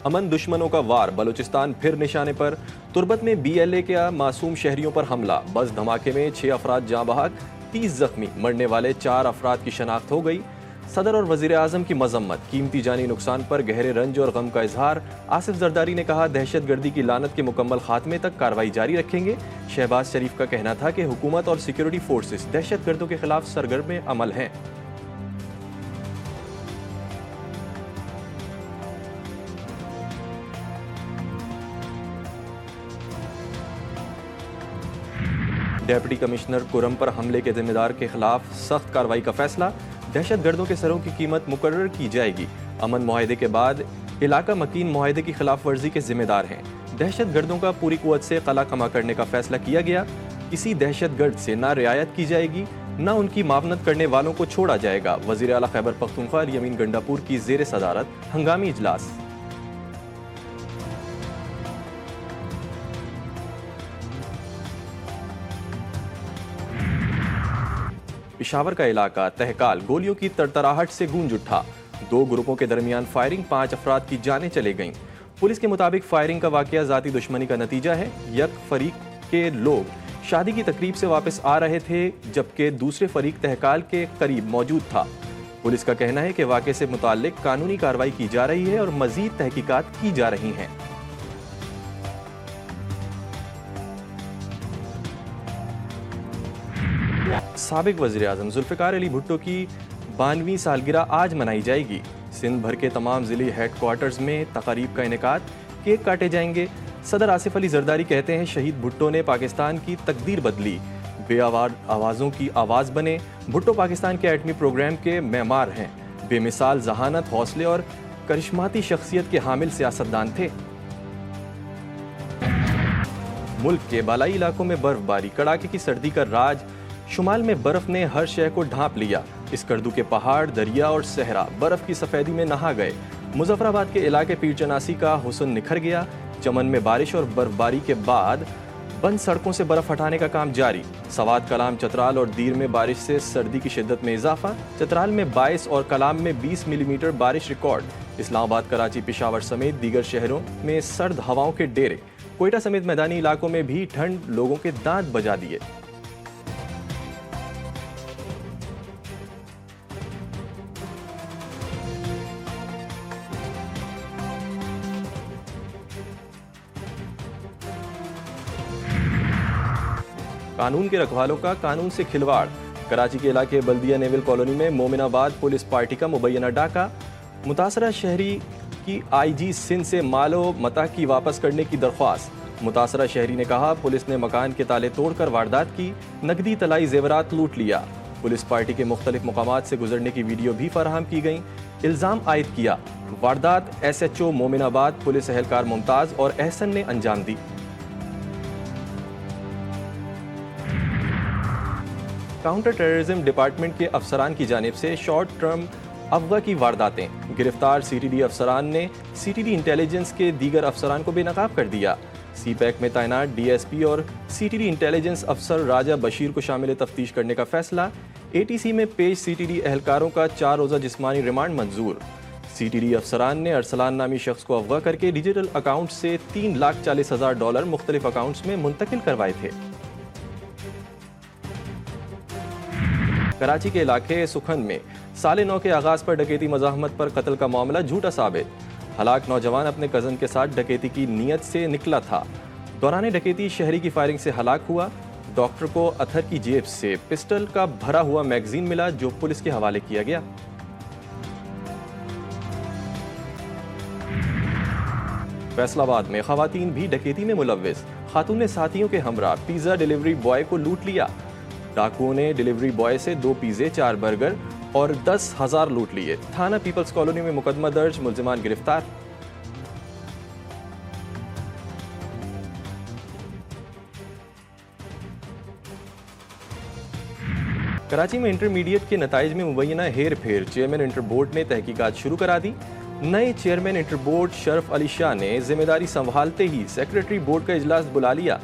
अमन दुश्मनों का वार, बलूचिस्तान फिर निशाने पर। तुर्बत में BLA के मासूम शहरियों पर हमला, बस धमाके में 6 अफराद जाँ बहक, 30 जख्मी, मरने वाले 4 अफराद की शनाख्त हो गई। सदर और वजीर आजम की मजम्मत, कीमती जानी नुकसान पर गहरे रंज और गम का इजहार। आसिफ जरदारी ने कहा, दहशतगर्दी की लानत के मुकम्मल खात्मे तक कार्रवाई जारी रखेंगे। शहबाज शरीफ का कहना था कि हुकूमत और सिक्योरिटी फोर्सेस दहशतगर्दों के खिलाफ सरगर्म अमल हैं। डेप्यूटी कमिश्नर कुरम पर हमले के जिम्मेदार के खिलाफ सख्त कार्रवाई का फैसला, दहशतगर्दों के सरों की कीमत मुकर्रर की जाएगी। अमन मुआहदे के बाद इलाका मकीन मुआहदे की खिलाफ वर्जी के जिम्मेदार हैं। दहशतगर्दों का पूरी कुव्वत से कला कमा करने का फैसला किया गया। किसी दहशतगर्द से ना रियायत की जाएगी, ना उनकी मावनत करने वालों को छोड़ा जाएगा। वजीर आला खैबर पख्तूनख्वा यमीन गंडापुर की जेर सदारत हंगामी इजलास। पेशावर का इलाका तहकाल गोलियों की तरतराहट से गूंज उठा। 2 ग्रुपों के दरमियान फायरिंग, 5 अफराद की जानें चले गईं। पुलिस के मुताबिक फायरिंग का वाकया जाती दुश्मनी का नतीजा है। एक फरीक के लोग शादी की तकरीब से वापस आ रहे थे, जबकि दूसरे फरीक तहकाल के करीब मौजूद था। पुलिस का कहना है कि वाकये से मुताल्लिक कानूनी कार्रवाई की जा रही है और मजीद तहकीकात की जा रही हैं। साबिक वज़ीर आज़म जुल्फ़िकार अली भुट्टो की 92वीं सालगिरह आज मनाई जाएगी। सिंध भर के तमाम ज़िले हेडक्वार्टर्स में तक़रीब का इनेकाद, केक काटे जाएंगे। सदर आसिफ अली जरदारी कहते हैं, शहीद भुट्टो ने पाकिस्तान की तकदीर बदली, आवाज़ों की आवाज़ बने। भुट्टो पाकिस्तान के एटमी प्रोग्राम के मेमार हैं। बेमिसाल जहानत, हौसले और करिश्माती शख्सियत के हामिल सियासतदान थे। मुल्क के बालाई इलाकों में बर्फबारी, कड़ाके की सर्दी का राज। शुमाल में बर्फ ने हर शय को ढांप लिया। इसकरदू के पहाड़, दरिया और सहरा बर्फ की सफेदी में नहा गए। मुजफ्फराबाद के इलाके पीरचनासी का हुस्न निखर गया। चमन में बारिश और बर्फबारी के बाद बंद सड़कों से बर्फ हटाने का काम जारी। सवात, कलाम, चतराल और दीर में बारिश से सर्दी की शिद्दत में इजाफा। चतराल में 22 और कलाम में 20 मिलीमीटर बारिश रिकॉर्ड। इस्लामाबाद, कराची, पेशावर समेत दीगर शहरों में सर्द हवाओं के डेरे। कोयटा समेत मैदानी इलाकों में भी ठंड लोगों के दांत बजा दिए। कानून के रखवालों का कानून से खिलवाड़। कराची के इलाके बल्दिया नेवल कॉलोनी में मोमिनाबाद पुलिस पार्टी का मुबैना डाका। मुतासरा शहरी की IG सिंध से मालो मता की वापस करने की दरख्वास्त। मुतासरा शहरी ने कहा, पुलिस ने मकान के ताले तोड़कर वारदात की, नकदी तलाई जेवरात लूट लिया। पुलिस पार्टी के मुख्तलिफ मकामात से गुजरने की वीडियो भी फराहम की गई। इल्ज़ाम आयद किया, वारदात SHO मोमिनाबाद, पुलिस एहलकार मुमताज़ और एहसन ने अंजाम दी। काउंटर टेररिज्म डिपार्टमेंट के अफसरान की जानिब से शॉर्ट टर्म अफवा की वारदातें। गिरफ्तार CTD अफसरान ने CTD इंटेलिजेंस के दीगर अफसरान को बेनकाब कर दिया। CPAC में तैनात DSP और CTD इंटेलिजेंस अफसर राजा बशीर को शामिल तफ्तीश करने का फैसला। ATC में पेश CTD एहलकारों का 4 रोज़ा जिस्मानी रिमांड मंजूर। CTD अफसरान ने अरसलान नामी शख्स को अगवा करके डिजिटल अकाउंट से $3,40,000 मुख्तलिफ अकाउंट्स में मुंतकिल करवाए थे। कराची के इलाके सुखन में साले 9 के आगाज पर डकैती मज़ाहमत पर कत्ल का मामला झूठा साबित। हलाक नौजवान अपने कज़न के साथ डकैती की नीयत से निकला था। दौरान डकैती शहरी की फायरिंग से हलाक हुआ। डॉक्टर को अथर की जेब से पिस्टल का भरा हुआ मैगजीन मिला, जो पुलिस के हवाले किया गया। फैसलाबाद में खवातीन भी डकैती में मुलव्विस। खातून ने साथियों के हमरा पिज्जा डिलीवरी बॉय को लूट लिया। डाकुओं ने डिलीवरी बॉय से 2 पिज़्ज़े, 4 बर्गर और 10,000 लूट लिए। थाना पीपल्स कॉलोनी में मुकदमा दर्ज, मुल्जिमान गिरफ्तार। कराची में इंटरमीडिएट के नताइज में मुबैना हेर फेर, चेयरमैन इंटर बोर्ड ने तहकीकात शुरू करा दी। नए chairman inter board Sharaf Ali Shah ने जिम्मेदारी संभालते ही सेक्रेटरी बोर्ड का इजलास बुला लिया।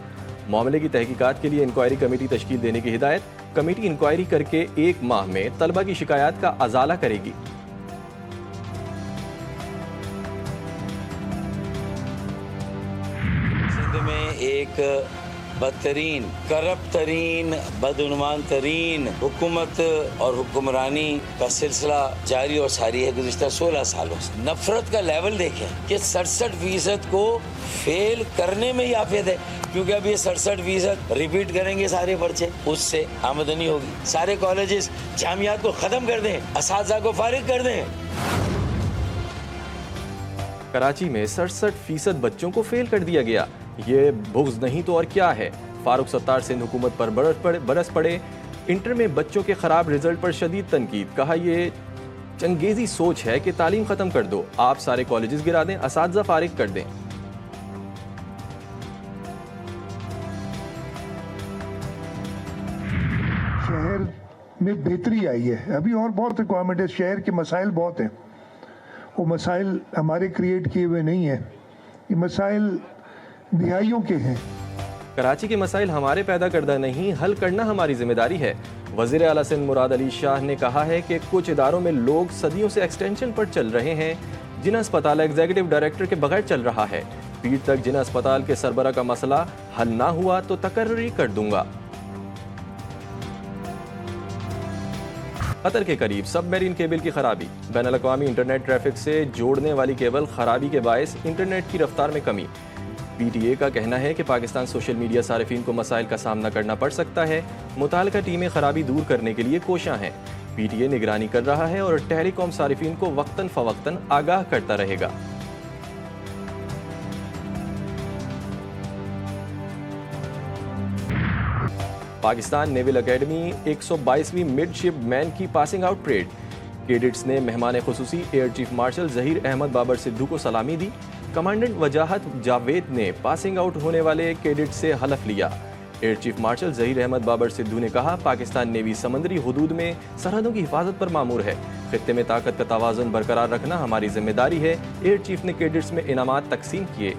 मामले की तहकीकात के लिए इंक्वायरी कमेटी तश्कील देने की हिदायत। कमेटी इंक्वायरी करके 1 माह में तलबा की शिकायत का अजाला करेगी। सिंध में एक बदतरीन, करप्ट तरीन, बदउनवान तरीन हुकूमत और हुक्मरानी का सिलसिला जारी और सारी है गुज़िश्ता 16 सालों से। नफरत का लेवल देखें कि 67% को फेल करने में ही आफियत है, क्योंकि अब ये 67% रिपीट करेंगे सारे पर्चे, उससे आमदनी होगी। सारे कॉलेजेस जामियात को ख़त्म कर दें, असातिज़ा को फारिग कर दें। कराची में 67% बच्चों को फेल कर दिया गया। ये बुग़्ज़ नहीं तो और क्या है। फारूक सत्तार सिंध हुकूमत पर बरस पड़े। इंटर में बच्चों के ख़राब रिजल्ट पर शदीद तनकीद। कहा ये चंगेज़ी सोच है कि तालीम ख़त्म कर दो, आप सारे कॉलेजेस गिरा दें, असातिज़ा फारिग कर दें। शहर में बेहतरी आई है, अभी और बहुत रिक्वायरमेंट है। शहर के मसाइल बहुत हैं, वो मसाइल हमारे क्रिएट किए हुए नहीं हैं, ये मसाइल दिहाइयों के हैं। कराची के मसाइल हमारे पैदा करदा नहीं, हल करना हमारी जिम्मेदारी है। वज़ीर आला सिंध मुराद अली शाह ने कहा है कि कुछ इदारों में लोग सदियों से एक्सटेंशन पर चल रहे हैं। जिन अस्पताल एग्जीक्यूटिव डायरेक्टर के बगैर चल रहा है। पीर तक जिन अस्पताल के सरबरा का मसला हल ना हुआ तो तकर्री कर दूंगा। कतर के करीब सबमरीन केबल की खराबी। बैनुल-अक़वामी इंटरनेट ट्रैफिक से जोड़ने वाली केबल खराबी के बायस इंटरनेट की रफ्तार में कमी। PTA का कहना है कि पाकिस्तान सोशल मीडिया सारिफीन को मसाइल का सामना करना पड़ सकता है। मुताल्लिका टीमें खराबी दूर करने के लिए कोशां हैं। PTA निगरानी कर रहा है और टेलीकॉम सारिफीन को वक्तन फवक्तन आगाह करता रहेगा। पाकिस्तान नेवल अकेडमी 122वीं मिडशिप मैन की पासिंग आउट परेड। कैडेट्स ने मेहमान खुसूसी air chief marshal Zaheer Ahmed Babar Sidhu को सलामी दी। कमांडेंट वजाहत जावेद ने पासिंग आउट होने वाले कैडेट से हलफ लिया। Air chief marshal Zaheer Ahmed Babar Sidhu ने कहा, पाकिस्तान नेवी समंदरी हुदूद में सरहदों की हिफाजत पर मामूर है। खित्ते में ताकत का तवाज़ुन बरकरार रखना हमारी जिम्मेदारी है। एयर चीफ ने कैडेट्स में इनामात तकसीम किए।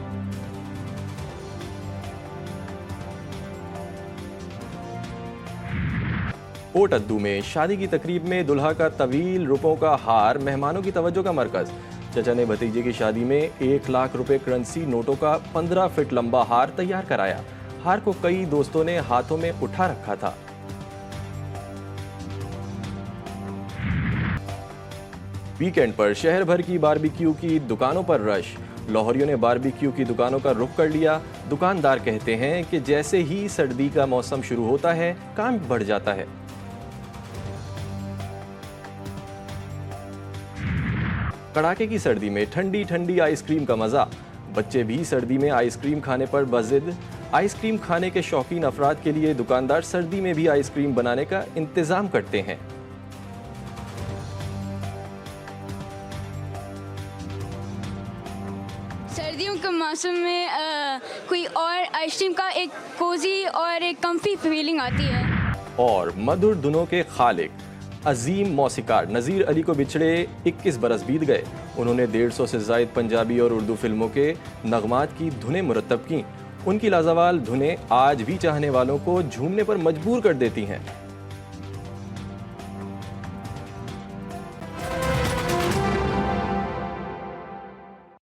कोट अद्दू में शादी की तकरीब में दुल्हा का तवील रुपयों का हार मेहमानों की तवज्जो का मरकज। चचा ने भतीजे की शादी में 1 लाख रुपए करेंसी नोटों का 15 फीट लंबा हार तैयार कराया। हार को कई दोस्तों ने हाथों में उठा रखा था। वीकेंड पर शहर भर की बारबेक्यू की दुकानों पर रश। लाहौरियों ने बारबेक्यू की दुकानों का रुख कर लिया। दुकानदार कहते हैं कि जैसे ही सर्दी का मौसम शुरू होता है, काम बढ़ जाता है। कड़ाके की सर्दी में ठंडी ठंडी आइसक्रीम का मजा। बच्चे भी सर्दी में आइसक्रीम खाने पर बज़िद। आइसक्रीम खाने के शौकीन अफराद के लिए दुकानदार सर्दी में भी आइसक्रीम बनाने का इंतजाम करते हैं। सर्दियों के मौसम में कोई और आइसक्रीम का एक कोजी और एक कम्फी फीलिंग आती है। और मधुर धुनों के खालिक अजीम मौसीकार नज़ीर अली को बिछड़े 21 बरस बीत गए। उन्होंने 150 से ज़ायद पंजाबी और उर्दू फिल्मों के नगमात की धुनें मुरतब की। उनकी लाजवाल धुनें आज भी चाहने वालों को झूमने पर मजबूर कर देती हैं।